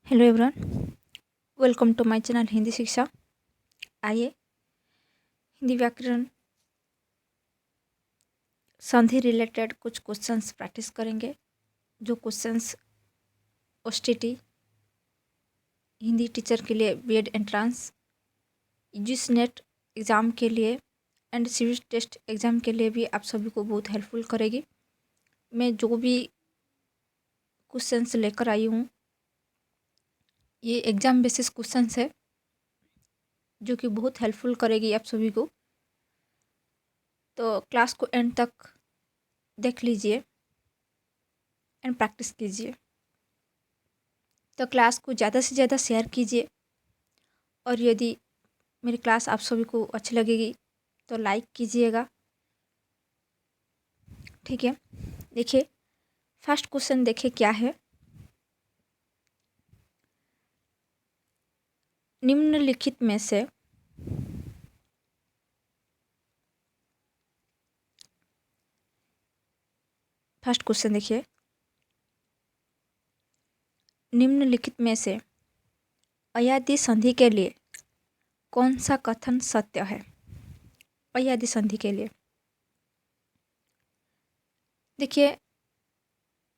Hello everyone, welcome to my channel Hindi Shiksha. आइए हिंदी व्याकरण संधि रिलेटेड कुछ क्वेश्चंस प्रैक्टिस करेंगे। जो क्वेश्चंस ओस्टीटी हिंदी टीचर के लिए, B Ed entrance, UGC NET exam के लिए एंड सिविल टेस्ट एग्ज़ाम के लिए भी आप सभी को बहुत हेल्पफुल करेगी। मैं जो भी क्वेश्चंस लेकर आई हूँ ये एग्ज़ाम बेसिस क्वेश्चंस है जो कि बहुत हेल्पफुल करेगी आप सभी को। तो क्लास को एंड तक देख लीजिए एंड प्रैक्टिस कीजिए। तो क्लास को ज़्यादा से ज़्यादा शेयर कीजिए और यदि मेरी क्लास आप सभी को अच्छी लगेगी तो लाइक कीजिएगा। ठीक है, देखिए फर्स्ट क्वेश्चन देखिए क्या है। निम्नलिखित में से फर्स्ट क्वेश्चन देखिए, निम्नलिखित में से अयादी संधि के लिए कौन सा कथन सत्य है। अयादी संधि के लिए देखिए,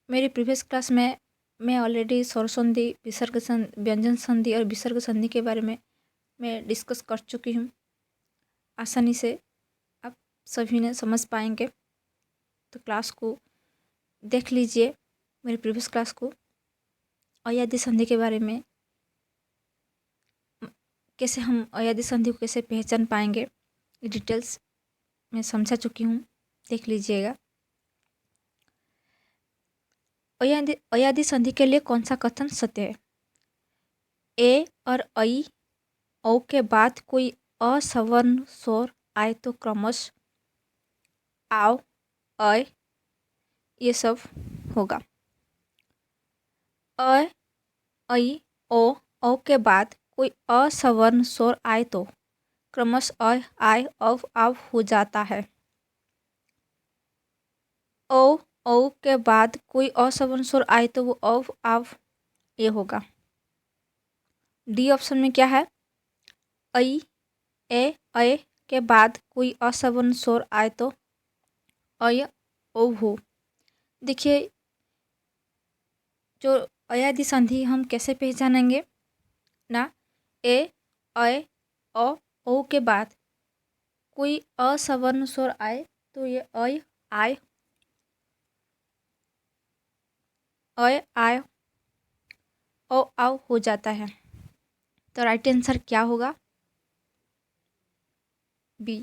मेरी प्रीवियस क्लास में मैं ऑलरेडी स्वर संधि, विसर्ग संधि, व्यंजन संधि और विसर्ग संधि के बारे में मैं डिस्कस कर चुकी हूँ। आसानी से आप सभी ने समझ पाएंगे। तो क्लास को देख लीजिए, मेरी प्रीवियस क्लास को। अयादी संधि के बारे में कैसे हम अयादी संधि को कैसे पहचान पाएंगे डिटेल्स में समझा चुकी हूँ, देख लीजिएगा। अयादी संधि के लिए कौन सा कथन सत्य है। ए और ऐ औ के बाद कोई असवर्ण स्वर आए तो क्रमश आव, अय ये सब होगा। अ, ऐ, ओ, औ के बाद कोई असवर्ण स्वर आए तो क्रमश अय, आय, अव हो जाता है। औ, औ के बाद कोई असवर्ण स्वर आए तो वो अव, आव ये होगा। डी ऑप्शन में क्या है, ऐ, ए के बाद कोई असवर्ण स्वर आए तो अय, ओ हो। देखिए, जो अयादी संधि हम कैसे पहचानेंगे ना, ए, ऐ, ओ के बाद कोई असवर्ण स्वर आए तो ये अय, आय, आय, ओ, आव हो जाता है। तो राइट आंसर क्या होगा, बी।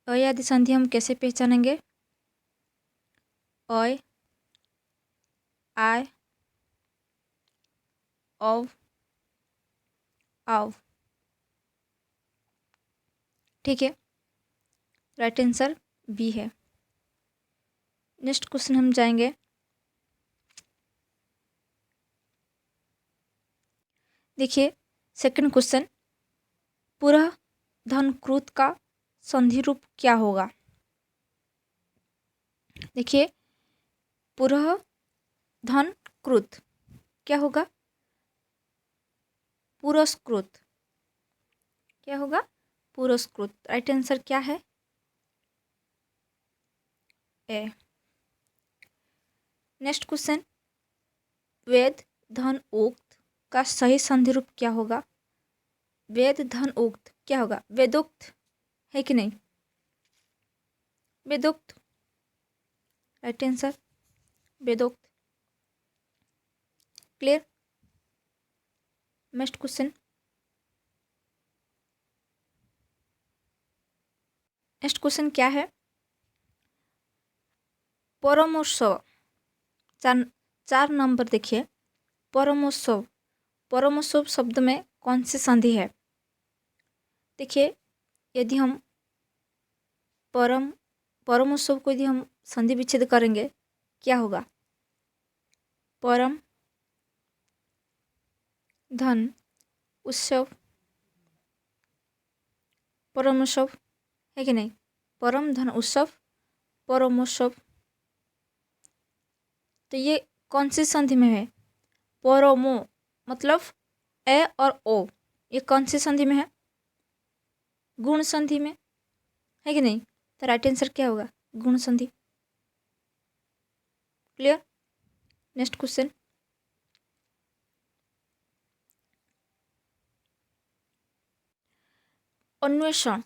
अयादी संधि हम कैसे पहचानेंगे, अय, आय, औ, आव। ठीक है, राइट आंसर बी है। नेक्स्ट क्वेश्चन हम जाएंगे। देखिए सेकंड क्वेश्चन, पुरः धन कृत का संधि रूप क्या होगा। देखिए, पुरः धन कृत क्या होगा, पुरस्कृत क्या होगा, पुरस्कृत। राइट आंसर क्या है, ए। नेक्स्ट क्वेश्चन, वेद धन उक्त का सही संधि रूप क्या होगा। वेद धन उक्त क्या होगा, वेदोक्त है कि नहीं, वेदोक्त। राइट आंसर वेदोक्त। Clear. Next question, next question क्या है, परमोत्सव, चार चार नंबर देखिए। परमोत्सव, परमोत्सव शब्द में कौन सी संधि है। देखिए, यदि हम परमोत्सव को यदि हम संधि विच्छेद करेंगे क्या होगा, परम धन उत्सव, परमोत्सव है कि नहीं, परम धन उत्सव, परमोत्सव। तो ये कौन सी संधि में है? पोरोमो मतलब ए और ओ, ये कौन सी संधि में है? गुण संधि में, है कि नहीं? तो राइट आंसर क्या होगा? गुण संधि। क्लियर? नेक्स्ट क्वेश्चन, अन्वेषण।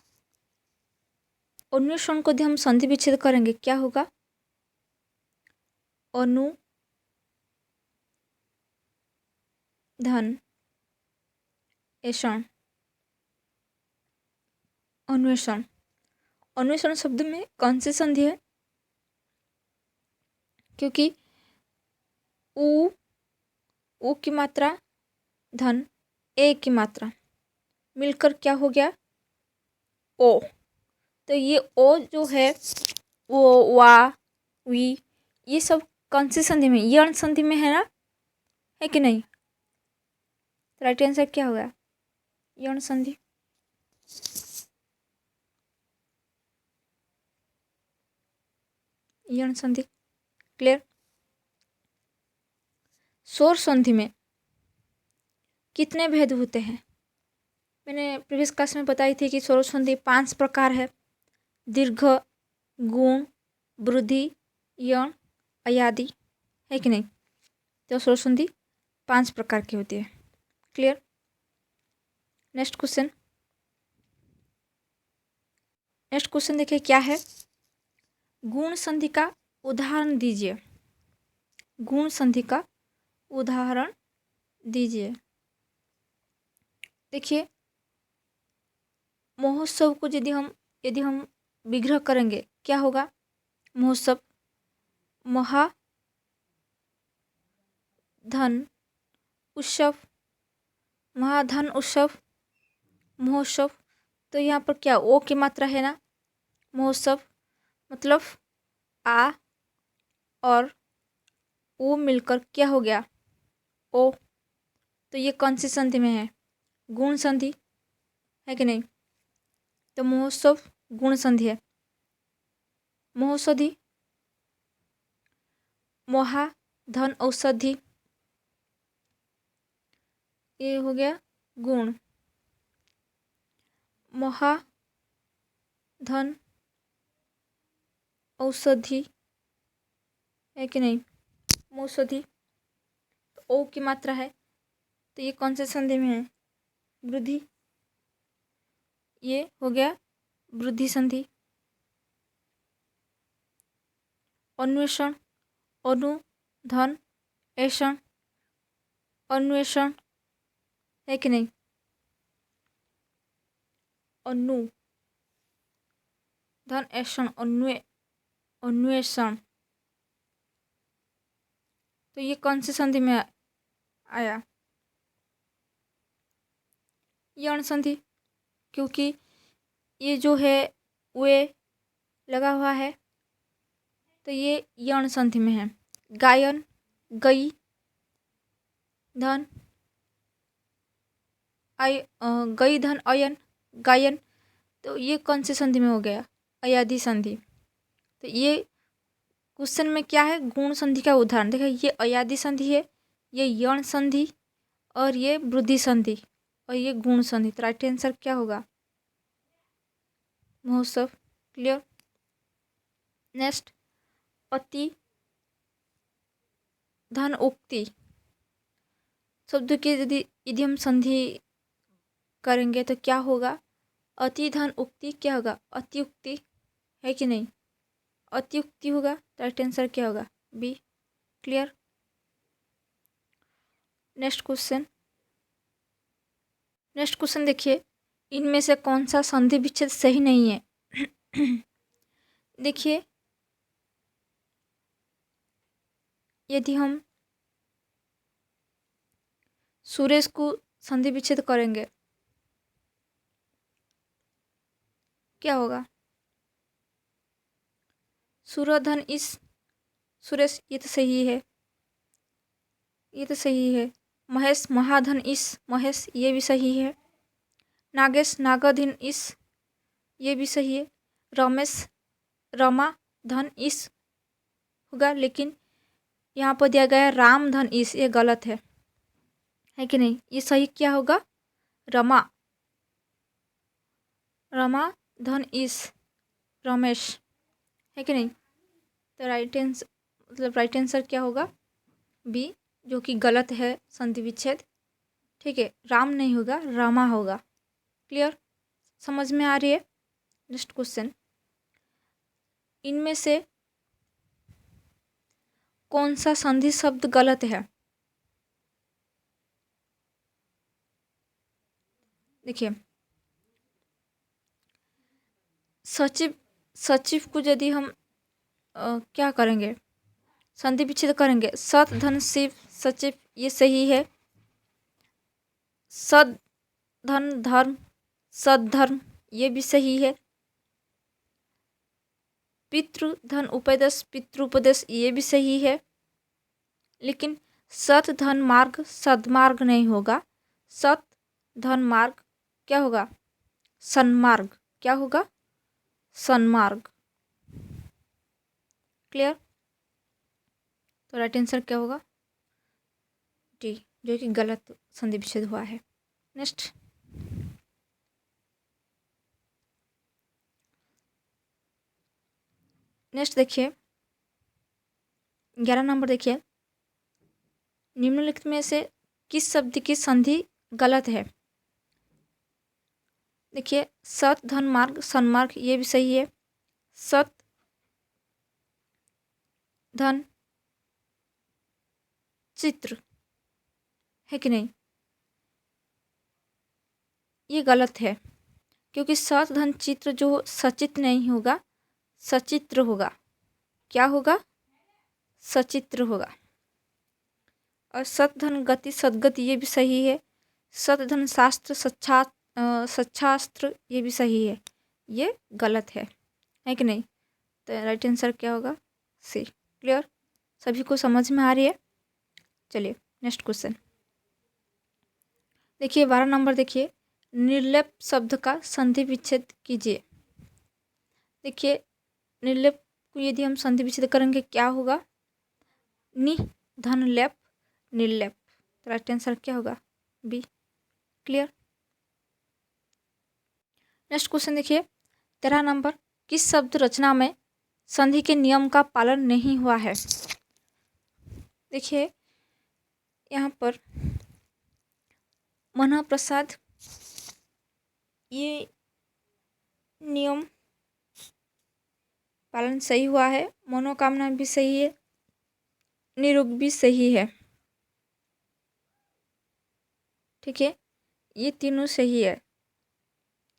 अन्वेषण को यदि हम संधि विच्छेद करेंगे क्या होगा? अनु धन ऐषण। अन्वेषण, अन्वेषण शब्द में कौन सी संधि है? क्योंकि उ की मात्रा धन ए की मात्रा मिलकर क्या हो गया? ओ। तो ये ओ जो है वो वा वी ये सब कौन सी संधि में? यण संधि में है ना, है कि नहीं? राइट आंसर क्या होगा? यण संधि। यण संधि। क्लियर? स्वर संधि में कितने भेद होते हैं? मैंने प्रीवियस क्लास में बताई थी कि स्वर संधि 5 प्रकार है। दीर्घ, गुण, वृद्धि, यण, अयादि, है कि नहीं? तो स्वर संधि 5 प्रकार की होती है। Clear? Next question, next question देखिए क्या है? गुण संधि का उदाहरण दीजिए। गुण संधि का उदाहरण दीजिए। देखिए, महोत्सव को यदि हम विग्रह करेंगे क्या होगा? महोत्सव, महाधन उत्सव, महाधन उत्सव, महोत्सव। तो यहाँ पर क्या ओ की मात्रा है ना? महोत्सव मतलब आ और ओ मिलकर क्या हो गया? ओ। तो ये कौन सी संधि में है? गुण संधि, है कि नहीं? तो महोत्सव गुण संधि है। महोषधि, मोहा धन औषधि, ये हो गया गुण। मोहा धन औषधि, है कि नहीं? मौषधि, ओ की मात्रा है तो ये कौन से संधि में है? वृद्धि, ये हो गया वृद्धि संधि। अन्वेषण, अनु धन ऐषण, अन्वेषण, है कि नहीं? अनु धन ऐषण, अन्वेषण। तो ये कौन सी संधि में आया? यण संधि, क्योंकि ये जो है वे लगा हुआ है तो ये यण संधि में है। गायन, गई, धन गई धन अयन, गायन। तो ये कौन सी संधि में हो गया? अयादि संधि। तो ये क्वेश्चन में क्या है? गुण संधि का उदाहरण। देखिए, ये अयादि संधि है, ये यण संधि और ये वृद्धि संधि और ये गुण संधि। तो राइट आंसर क्या होगा? महोत्सव। क्लियर? नेक्स्ट, अति धन उक्ति शब्द की यदि हम संधि करेंगे तो क्या होगा? अति धन उक्ति क्या होगा? अतिउक्ति, है कि नहीं? अतिउक्ति होगा। राइट आंसर क्या होगा? B. Clear? Next question, next question देखिए, इनमें से कौन सा संधि विच्छेद सही नहीं है? देखिए, यदि हम सुरेश को संधि विच्छेद करेंगे क्या होगा? सूर्यधन इस सुरेश, ये तो सही है, ये तो सही है। महेश महाधन इस महेश, ये भी सही है। नागेश नागाधीन इस, ये भी सही है। रमेश रमा धन इस होगा, लेकिन यहाँ पर दिया गया है राम धन ईश, ये गलत है कि नहीं? ये सही क्या होगा? रमा, रमा धन ईश रमेश, है कि नहीं? तो राइट आंसर क्या होगा? बी, जो कि गलत है, संधि विच्छेद। ठीक है, राम नहीं होगा, रमा होगा। क्लियर, समझ में आ रही है? नेक्स्ट क्वेश्चन, इनमें से कौन सा संधि शब्द गलत है? देखिए, सचिव, सचिव को यदि हम क्या करेंगे, संधि विच्छेद करेंगे, सत धन शिव सचिव, ये सही है। सद धन धर्म सद्धर्म, ये भी सही है। पितृ धन उपदेश पितृपदेश, ये भी सही है। लेकिन सत धन मार्ग सदमार्ग नहीं होगा। सत धन मार्ग क्या होगा? सन्मार्ग। क्या होगा? सन्मार्ग। क्लियर, तो राइट आंसर क्या होगा? डी, जो कि गलत संधि विच्छेद हुआ है। नेक्स्ट, देखिए 11 नंबर देखिए, निम्नलिखित में से किस शब्द की संधि गलत है? देखिए, सत धन मार्ग सन्मार्ग, ये भी सही है। सत धन चित्र, है कि नहीं? ये गलत है, क्योंकि सत धन चित्र जो सचित नहीं होगा, सचित्र होगा। क्या होगा? सचित्र होगा। और सत धन गति सदगति, ये भी सही है। सत धन शास्त्र सच्छास्त्र, ये भी सही है। ये गलत है कि नहीं? तो राइट आंसर क्या होगा? सी। क्लियर, सभी को समझ में आ रही है? चलिए नेक्स्ट क्वेश्चन देखिए 12 नंबर देखिए, निर्लेप शब्द का संधि विच्छेद कीजिए। देखिए, निर्लेप को यदि हम संधि विच्छेद करेंगे क्या होगा? नि धन लेप निर्लेप। तो राइट आंसर क्या होगा? बी। क्लियर, नेक्स्ट क्वेश्चन देखिए 13 नंबर, किस शब्द रचना में संधि के नियम का पालन नहीं हुआ है? देखिए, यहाँ पर मनप्रसाद, ये नियम पालन सही हुआ है। मनोकामना भी सही है, निरुग भी सही है। ठीक है, ये तीनों सही है,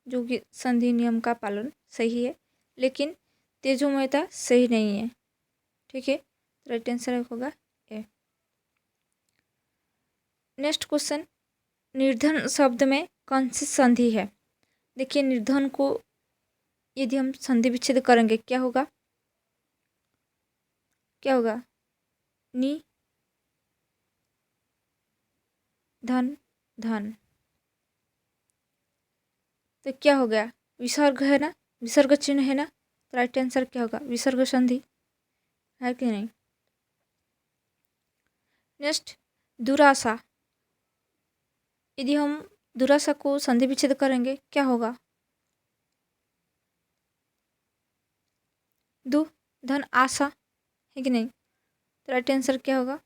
जो कि संधि नियम का पालन सही है। लेकिन तेजोमयता सही नहीं है। ठीक है, राइट आंसर होगा ए। नेक्स्ट क्वेश्चन, निर्धन शब्द में कौन सी संधि है? देखिए, निर्धन को यदि हम संधि विच्छेद करेंगे क्या होगा? क्या होगा? नि धन धन, तो क्या हो गया? विसर्ग है ना, विसर्ग चिन्ह है ना। तो राइट आंसर क्या होगा? विसर्ग संधि, है कि नहीं? नेक्स्ट, दुराशा, यदि हम दुराशा को संधि विच्छेद करेंगे क्या होगा? दु धन आशा, है कि नहीं? तो राइट आंसर क्या होगा?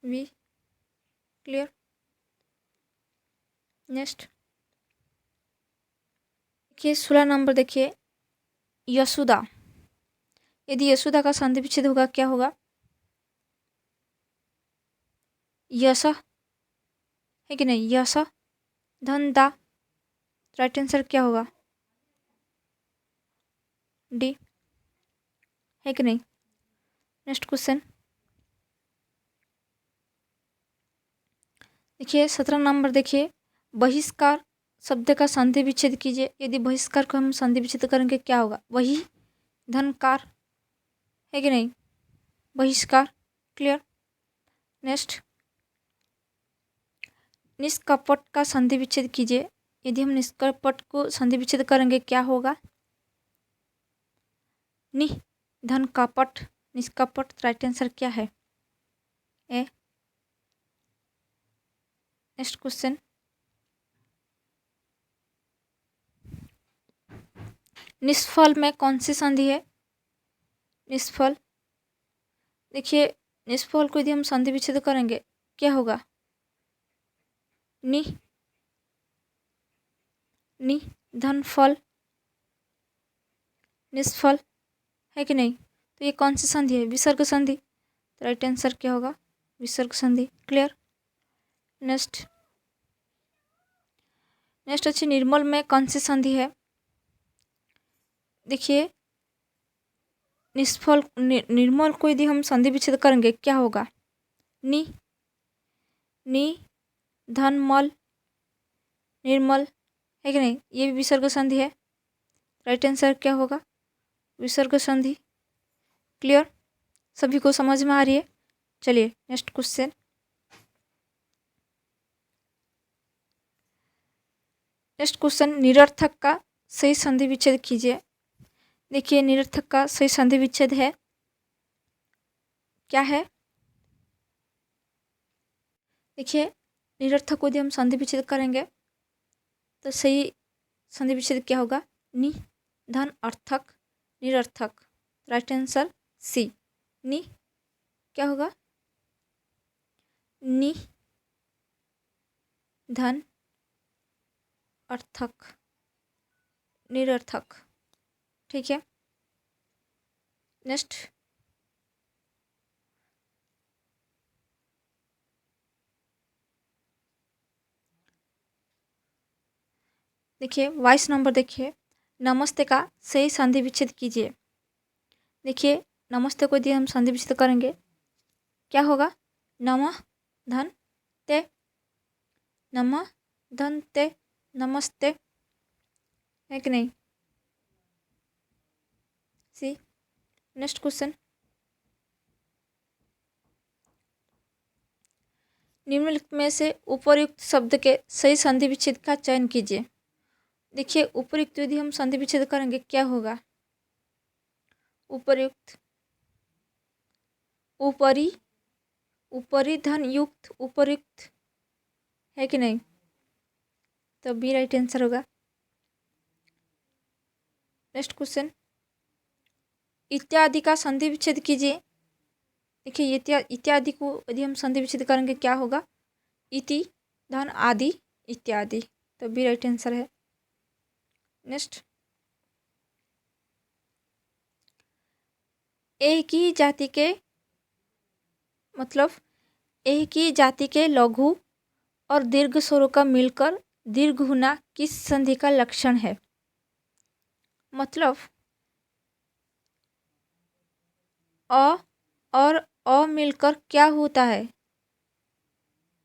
बी। क्लियर, नेक्स्ट देखिए 16 नंबर देखिए, यशोदा, यदि यशोदा का संधि विच्छेद होगा क्या होगा? यश, है कि नहीं? यश धन दा, राइट आंसर क्या होगा? डी, है कि नहीं? नेक्स्ट क्वेश्चन देखिए 17 नंबर देखिए, बहिष्कार शब्द का संधि विच्छेद कीजिए। यदि बहिष्कार को हम संधि विच्छेद करेंगे क्या होगा? वही धनकार, है कि नहीं? बहिष्कार। क्लियर, नेक्स्ट, निष्कपट का संधि विच्छेद कीजिए। यदि हम निष्कपट को संधि विच्छेद करेंगे क्या होगा? नि धन कपट, निष्कपट। राइट आंसर क्या है? ए। नेक्स्ट क्वेश्चन, निष्फल में कौन सी संधि है? निष्फल, देखिए निष्फल को यदि हम संधि विच्छेद करेंगे क्या होगा? नि, नि धन फल, निष्फल, है कि नहीं? तो ये कौन सी संधि है? विसर्ग संधि। तो राइट आंसर क्या होगा? विसर्ग संधि। क्लियर। नेक्स्ट, नेक्स्ट अच्छी, निर्मल में कौन सी संधि है? देखिए निष्फल निर्मल को यदि हम संधि विच्छेद करेंगे क्या होगा? नि, नि धन मल, निर्मल, है कि नहीं? ये भी विसर्ग संधि है। राइट आंसर क्या होगा? विसर्ग संधि। क्लियर, सभी को समझ में आ रही है? चलिए नेक्स्ट क्वेश्चन, नेक्स्ट क्वेश्चन, निरर्थक का सही संधि विच्छेद कीजिए। देखिए निरर्थक का सही संधि विच्छेद है, क्या है? देखिए निरर्थक को यदि हम संधि विच्छेद करेंगे तो सही संधि विच्छेद क्या होगा? नि धन अर्थक, निरर्थक। राइट आंसर सी, नि क्या होगा? नि धन अर्थक, निरर्थक। ठीक है। नेक्स्ट, देखिए 22 नंबर, देखिए नमस्ते का सही संधि विच्छेद कीजिए। देखिए नमस्ते को यदि हम संधि विच्छेद करेंगे क्या होगा? नमः धन ते, नमः धन ते, नमस्ते, है कि नहीं? सी। नेक्स्ट क्वेश्चन, निम्नलिखित में से उपयुक्त शब्द के सही संधि विच्छेद का चयन कीजिए। देखिए उपयुक्त यदि हम संधि विच्छेद करेंगे क्या होगा? उपयुक्त, ऊपरी, ऊपरी धन युक्त, उपयुक्त, है कि नहीं? तो बी राइट आंसर होगा। नेक्स्ट क्वेश्चन, इत्यादि का संधि विच्छेद कीजिए। देखिए इत्यादि को यदि हम संधि विच्छेद करेंगे क्या होगा? इति धन आदि, इत्यादि। तो बी राइट आंसर है। नेक्स्ट, एक ही जाति के, मतलब एक ही जाति के लघु और दीर्घ स्वरों का मिलकर दीर्घ होना किस संधि का लक्षण है? मतलब अ और अ मिलकर क्या होता है?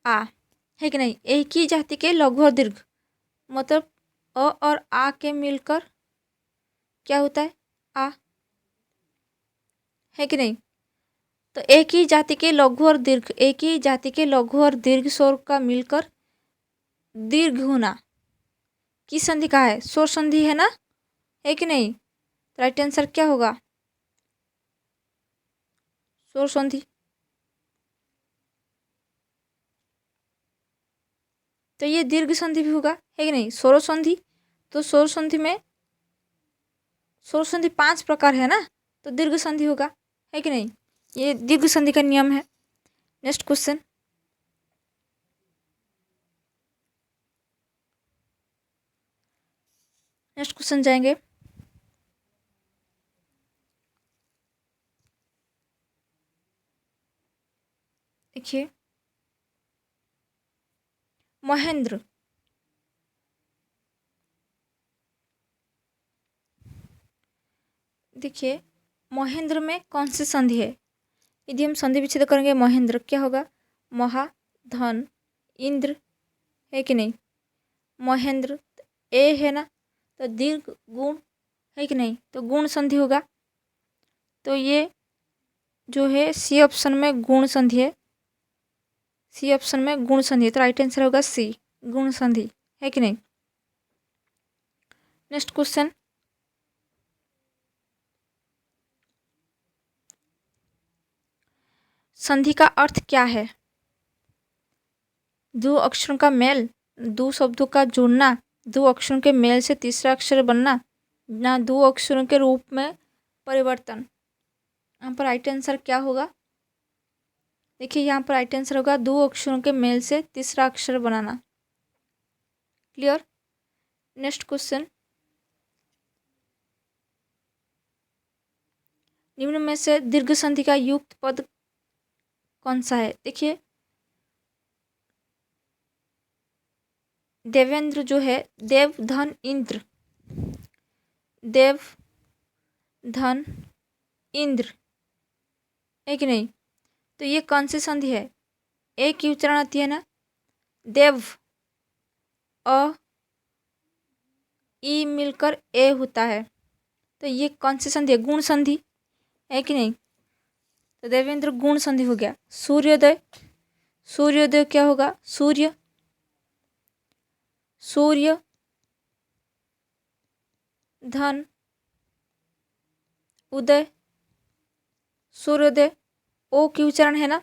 आ, है कि नहीं? एक ही जाति के लघु और दीर्घ, मतलब अ और आ के मिलकर क्या होता है? आ, है कि नहीं? तो एक ही जाति के लघु और दीर्घ, एक ही जाति के लघु और दीर्घ स्वर का मिलकर दीर्घ होना किस संधि का है? स्वर संधि है ना, है कि नहीं? राइट आंसर क्या होगा? स्वर संधि। तो ये दीर्घ संधि भी होगा, है कि नहीं? स्वर संधि, तो स्वर संधि में स्वर संधि 5 प्रकार है ना, तो दीर्घ संधि होगा, है कि नहीं? ये दीर्घ संधि का नियम है। नेक्स्ट क्वेश्चन, नेक्स्ट क्वेश्चन जाएंगे। देखिए महेंद्र, देखिए महेंद्र में कौन सी संधि है? यदि हम संधि विच्छेद करेंगे महेंद्र क्या होगा? महा धन इंद्र, है कि नहीं? महेंद्र ए है ना, तो दीर्घ गुण, है कि नहीं? तो गुण संधि होगा। तो ये जो है सी ऑप्शन में गुण संधि है, सी ऑप्शन में गुण संधि है, तो राइट आंसर होगा सी, गुण संधि, है कि नहीं? नेक्स्ट क्वेश्चन, संधि का अर्थ क्या है? दो अक्षरों का मेल, दो शब्दों का जुड़ना, दो अक्षरों के मेल से तीसरा अक्षर बनना, ना दो अक्षरों के रूप में परिवर्तन। यहाँ पर राइट आंसर क्या होगा? देखिए यहाँ पर राइट आंसर होगा दो अक्षरों के मेल से तीसरा अक्षर बनाना। क्लियर? नेक्स्ट क्वेश्चन, निम्न में से दीर्घ संधि का युक्त पद कौन सा है? देखिए देवेंद्र जो है, देव धन इंद्र, देव धन इंद्र है कि नहीं? तो ये कौन सी संधि है? ए की उच्चारण आती है ना, देव, अ ई मिलकर ए होता है, तो ये कौन सी संधि है? गुण संधि है कि नहीं? तो देवेंद्र गुण संधि हो गया। सूर्योदय, सूर्योदय क्या होगा? सूर्य, सूर्य धन उदय, सूर्योदय, ओ की उच्चारण है ना,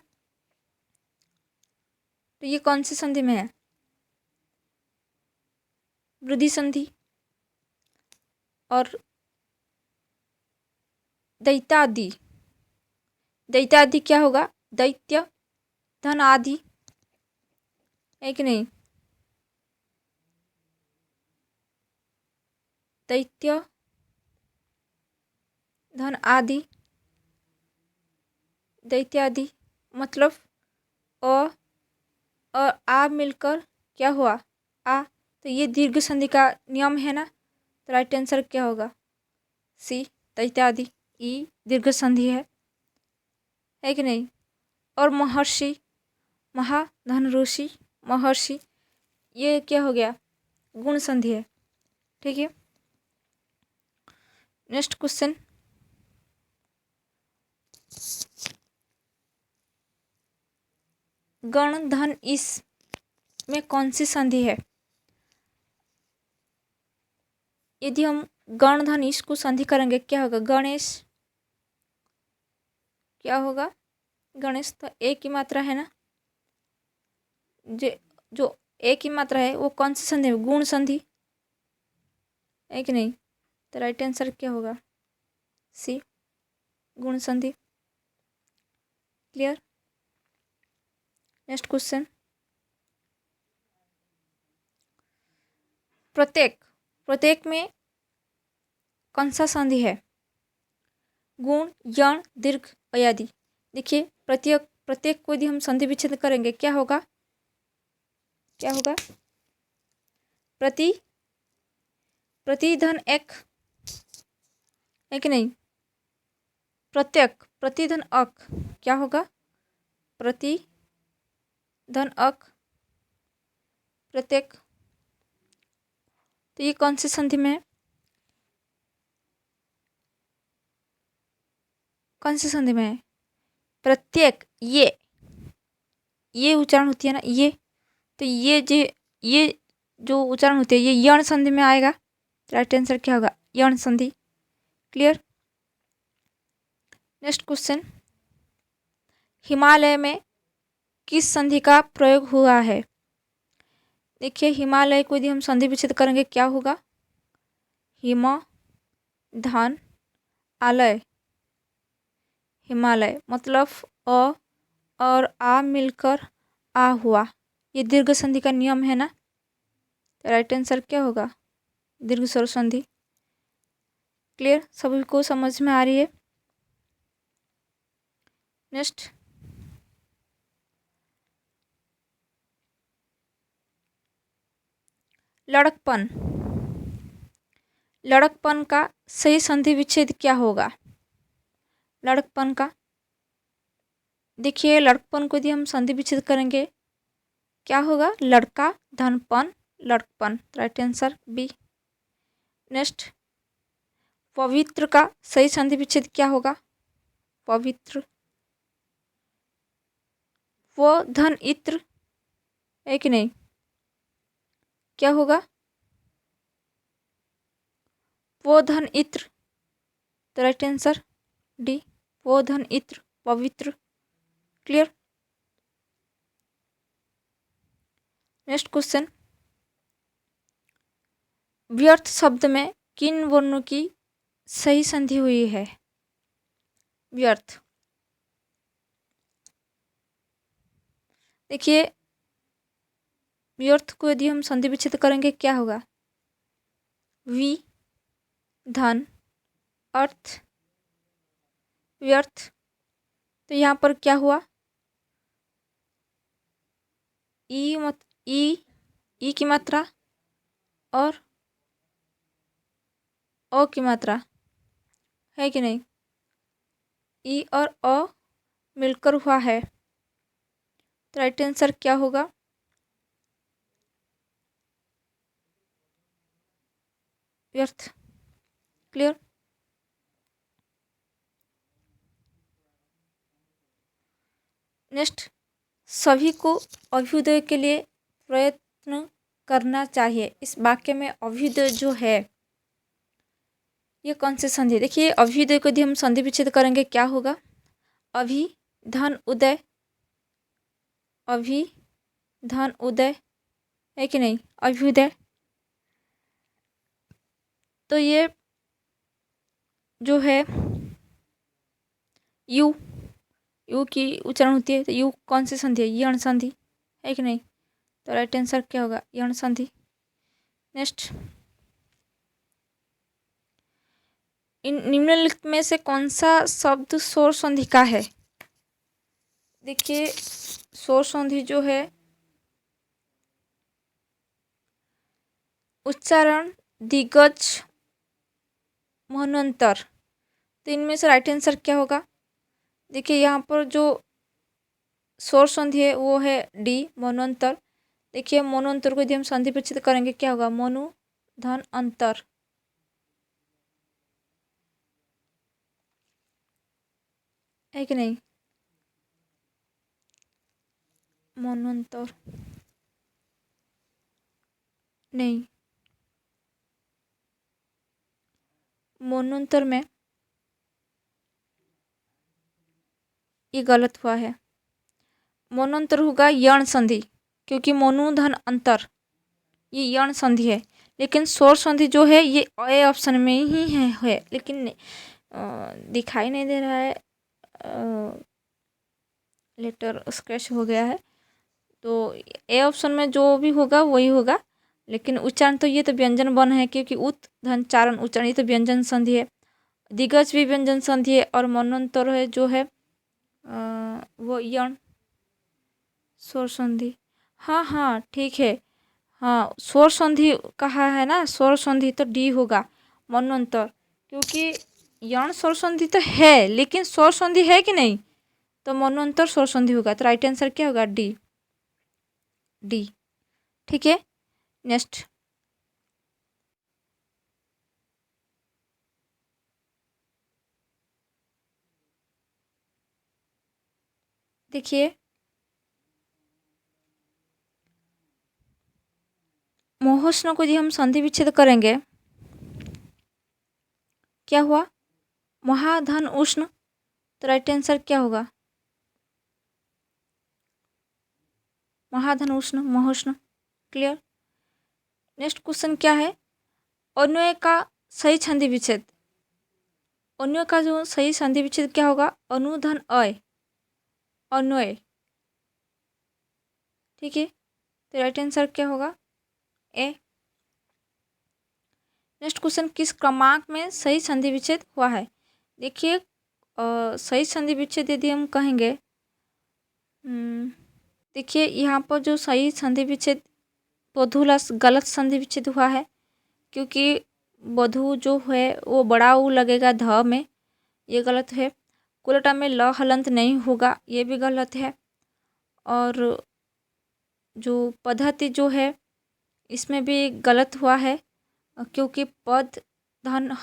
तो ये कौन सी संधि में है? वृद्धि संधि। और दैत्यादि, दैत्यादि क्या होगा? दैत्य धन आदि है कि नहीं? दैत्य धन आदि, दैत्यादि मतलब अ और आ मिलकर क्या हुआ? आ, तो ये दीर्घ संधि का नियम है ना, तो राइट आंसर क्या होगा? सी, दैत्यादि। ई दीर्घ संधि है कि नहीं? और महर्षि, महा धन ऋषि, महर्षि, ये क्या हो गया? गुण संधि है। ठीक है, नेक्स्ट क्वेश्चन, गण धन इस में कौन सी संधि है? यदि हम गण धन इस को संधि करेंगे क्या होगा? गणेश, क्या होगा? गणेश, तो एक की मात्रा है ना, जो एक की मात्रा है वो कौन सी संधि है? गुण संधि है कि नहीं? तो राइट आंसर क्या होगा? सी, गुण संधि। क्लियर? नेक्स्ट क्वेश्चन, प्रत्येक, प्रत्येक में कौन सा संधि है? गुण, यण, दीर्घ, अयादि। देखिए प्रत्येक, प्रत्येक को यदि हम संधि विच्छेद करेंगे क्या होगा? क्या होगा? प्रति, प्रति धन एक है कि नहीं? प्रत्येक, प्रति धन अक क्या होगा? प्रति धन अक, प्रत्येक, तो ये कौन सी संधि में है? कौन सी संधि में है? प्रत्येक, ये उच्चारण होती है ना, ये, तो ये जो उच्चारण होती है ये यण संधि में आएगा। राइट आंसर क्या होगा? यण संधि। क्लियर? नेक्स्ट क्वेश्चन, हिमालय में किस संधि का प्रयोग हुआ है? देखिए हिमालय को यदि हम संधि विच्छेद करेंगे क्या होगा? हिम धन आलय, हिमालय मतलब अ और आ मिलकर आ हुआ, ये दीर्घ संधि का नियम है ना, तो राइट आंसर क्या होगा? दीर्घ स्वर संधि। क्लियर? सभी को समझ में आ रही है? नेक्स्ट, लड़कपन, लड़कपन का सही संधि विच्छेद क्या होगा? लड़कपन का, देखिए लड़कपन को यदि हम संधि विच्छेद करेंगे क्या होगा? लड़का धनपन, लड़कपन। Right answer B. नेक्स्ट, पवित्र का सही संधि विच्छेद क्या होगा? पवित्र, वो धन इत्र है कि नहीं? क्या होगा? वो धन इत्र, तो राइट आंसर डी, वो धन इत्र, पवित्र। क्लियर। नेक्स्ट क्वेश्चन, व्यर्थ शब्द में किन वर्णों की सही संधि हुई है? व्यर्थ, देखिए व्यर्थ को यदि हम संधि विच्छेद करेंगे क्या होगा? वि, धन, अर्थ, व्यर्थ। तो यहाँ पर क्या हुआ? ई की मात्रा और अ की मात्रा है कि नहीं? ई और अ मिलकर हुआ है, तो राइट आंसर क्या होगा? व्यर्थ। क्लियर। नेक्स्ट, सभी को अभ्युदय के लिए प्रयत्न करना चाहिए। इस वाक्य में अभ्युदय जो है ये कौन सी संधि? देखिए अभ्युदय को यदि हम संधि विच्छेद करेंगे क्या होगा? अभि, धन, उदय, अभि, धन, उदय, है कि नहीं? अभ्युदय। तो ये जो है यू, यू की उच्चारण होती है, तो यू कौन सी संधि है? यण संधि, है कि नहीं? तो राइट आंसर क्या होगा? यण संधि। नेक्स्ट, इन निम्नलिखित में से कौन सा शब्द स्वर संधि का है? देखिए स्वर संधि जो है उच्चारण, दिग्गज, मनोंतर, तो इनमें से राइट आंसर क्या होगा? देखिए यहाँ पर जो स्वर संधि है वो है डी, मनोंतर। देखिए मनोंतर को यदि हम संधि विच्छेद करेंगे क्या होगा? मनु, धन, अंतर, है कि नहीं? मनोंतर नहीं, मनोंतर में ये गलत हुआ है। मनोंतर होगा यण संधि, क्योंकि मनु, धन, अंतर ये यण संधि है। लेकिन स्वर संधि जो है ये ए ऑप्शन में ही है लेकिन दिखाई नहीं दे रहा है, लेटर स्क्रैच हो गया है। तो ए ऑप्शन में जो भी होगा वही होगा, लेकिन उच्चारण तो ये तो व्यंजन बन है, क्योंकि उत, धन, चारण, उच्चारण ये तो व्यंजन संधि है। दिग्गज भी व्यंजन संधि है, और मनोंतर है जो है वो यण स्वर संधि। हाँ हाँ ठीक है, हाँ स्वर संधि कहा है ना, स्वर संधि तो डी होगा, मनोंतर, क्योंकि यण स्वर संधि तो है लेकिन स्वर संधि है कि नहीं? तो मनोंतर स्वर संधि होगा, तो राइट आंसर क्या होगा? D, D. ठीक है। नेक्स्ट, देखिए मोहोष्ण को यदि हम संधि विच्छेद करेंगे क्या हुआ? महाधन उष्ण, तो राइट आंसर क्या होगा? महाधन उष्ण, महोष्ण। क्लियर। नेक्स्ट क्वेश्चन क्या है? अन्वय का सही संधि विच्छेद, अन्वय का जो सही संधि विच्छेद क्या होगा? अनुधन अय, अन्वय। ठीक है, तो राइट आंसर क्या होगा? ए। नेक्स्ट क्वेश्चन, किस क्रमांक में सही संधि विच्छेद हुआ है? देखिए सही संधि विच्छेद यदि हम कहेंगे, देखिए यहाँ पर जो सही संधि विच्छेद बधुला गलत संधि विच्छेद हुआ है, क्योंकि बधु जो है वो बड़ा ऊ लगेगा ध में, ये गलत है। कुलटा में ल हलंत नहीं होगा, ये भी गलत है। और जो पद्धति जो है इसमें भी गलत हुआ है, क्योंकि पद, धन,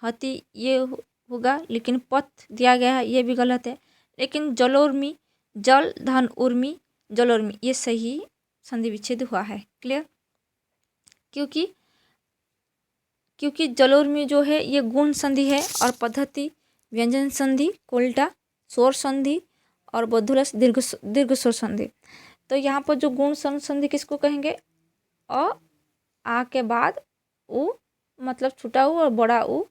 हति ये होगा, लेकिन पथ दिया गया है, ये भी गलत है। लेकिन जलोर्मी, जल, धन, उर्मी, जलोर्मी ये सही संधि विच्छेद हुआ है। क्लियर। क्योंकि क्योंकि जलोर्मी जो है ये गुण संधि है, और पद्धति व्यंजन संधि, कोल्टा स्वर संधि, और बोधुलस दीर्घ स्वर संधि। तो यहाँ पर जो गुण संधि किसको कहेंगे? आ के बाद उ मतलब छोटा ऊ और बड़ा ऊ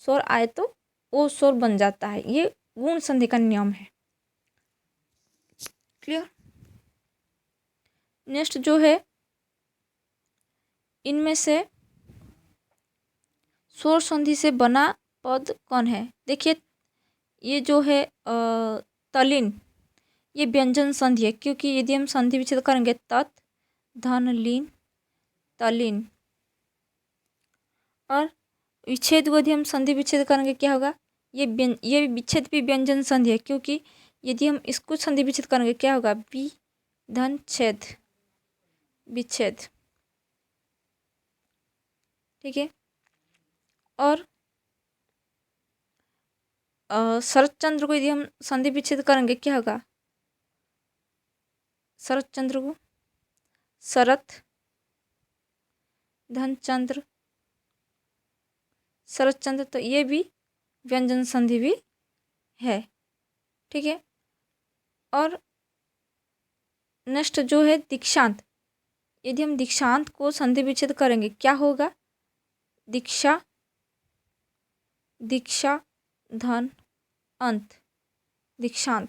स्वर आए तो वो स्वर बन जाता है। ये गुण संधि का नियम है। क्लियर? नेक्स्ट जो है, इनमें से स्वर संधि से बना पद कौन है? देखिए ये जो है तलिन, ये व्यंजन संधि है, क्योंकि यदि हम संधि विच्छेद करेंगे तत् धन लीन तलिन, और विच्छेद यदि हम संधि विच्छेद करेंगे क्या होगा? ये विच्छेद भी व्यंजन संधि है, क्योंकि यदि हम इसको संधि विच्छेद करेंगे क्या होगा? बी धन छेद विच्छेद। ठीक है। और शरत चंद्र को यदि हम संधि विच्छेद करेंगे क्या होगा? शरत चंद्र को शरत धन चंद्र शरत चंद्र, तो ये भी व्यंजन संधि भी है। ठीक है। और नेक्स्ट जो है दीक्षांत, यदि हम दीक्षांत को संधि विच्छेद करेंगे क्या होगा? दीक्षा दीक्षा धन अंत दीक्षांत,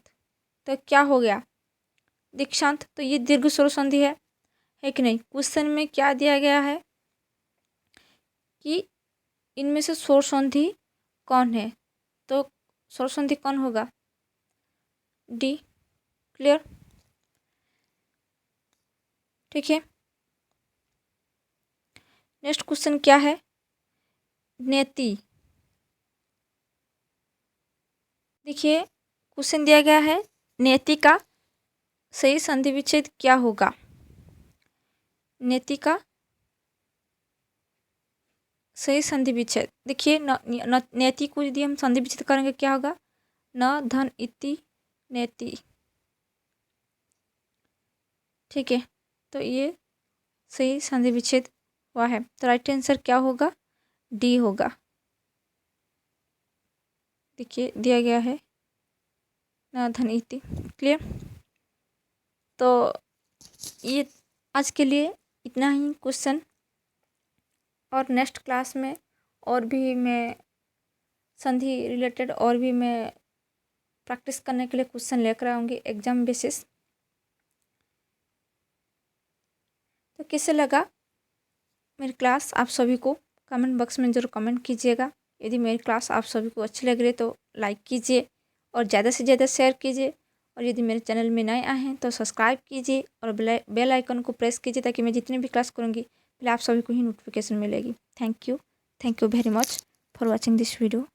तो क्या हो गया? दीक्षांत। तो ये दीर्घ स्वर संधि है कि नहीं? क्वेश्चन में क्या दिया गया है कि इनमें से स्वर संधि कौन है? तो स्वर संधि कौन होगा? डी। क्लियर? ठीक है। नेक्स्ट क्वेश्चन क्या है? नेति। देखिए क्वेश्चन दिया गया है, नेति का सही संधि विच्छेद क्या होगा? नेति का सही संधि विच्छेद, देखिए नेति को यदि हम संधि विच्छेद करेंगे क्या होगा? न धन इति नेति। ठीक है। तो ये सही संधि विच्छेद हुआ है। तो राइट आंसर क्या होगा? डी होगा। देखिए दिया गया है न धन इति। क्लियर? तो ये आज के लिए इतना ही क्वेश्चन, और नेक्स्ट क्लास में और भी मैं संधि रिलेटेड और भी मैं प्रैक्टिस करने के लिए क्वेश्चन लेकर आऊँगी एग्जाम बेसिस। तो कैसे लगा मेरी क्लास आप सभी को? कमेंट बॉक्स में ज़रूर कमेंट कीजिएगा। यदि मेरी क्लास आप सभी को अच्छी लग रही है तो लाइक कीजिए और ज़्यादा से ज़्यादा शेयर कीजिए, और यदि मेरे चैनल में नए आए हैं तो सब्सक्राइब कीजिए और बेल आइकन को प्रेस कीजिए, ताकि मैं जितनी भी क्लास करूँगी पहले आप सभी को ही नोटिफिकेशन मिलेगी। Thank you very much for watching this video.